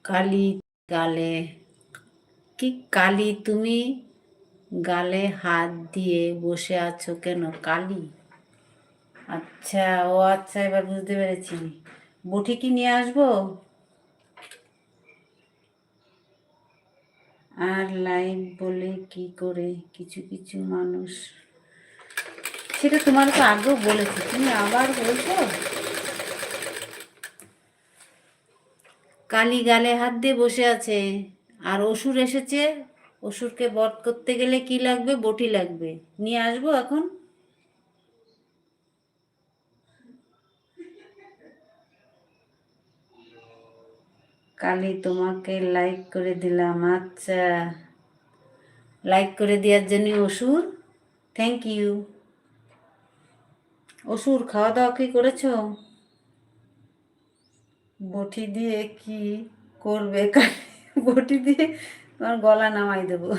কালি গালে কি কালি তুমি গালে হাত দিয়ে বসে আছো কেন কালি? আচ্ছা, ও আচ্ছা, এবার বুঝতে পেরেছি। বটি কি নিয়ে আসবো? আর লাইভ বলে কি করে কিছু কিছু মানুষ, সেটা তোমার তো আগেও বলেছি, তুমি আবার বলছো। কালি গালে হাত দিয়ে বসে আছে, আর অসুর এসেছে। অসুরকে বধ করতে গেলে কি লাগবে? বটি লাগবে। নিয়ে আসবো এখন? কালি তোমাকে লাইক করে দিলাম। আচ্ছা, লাইক করে দেওয়ার জন্য অসুর, থ্যাংক ইউ। অসুর, খাওয়া দাওয়া কি করেছো? বটি দিয়ে কি করবে? বটি দিয়ে তোমার গলা নামাই দেবো।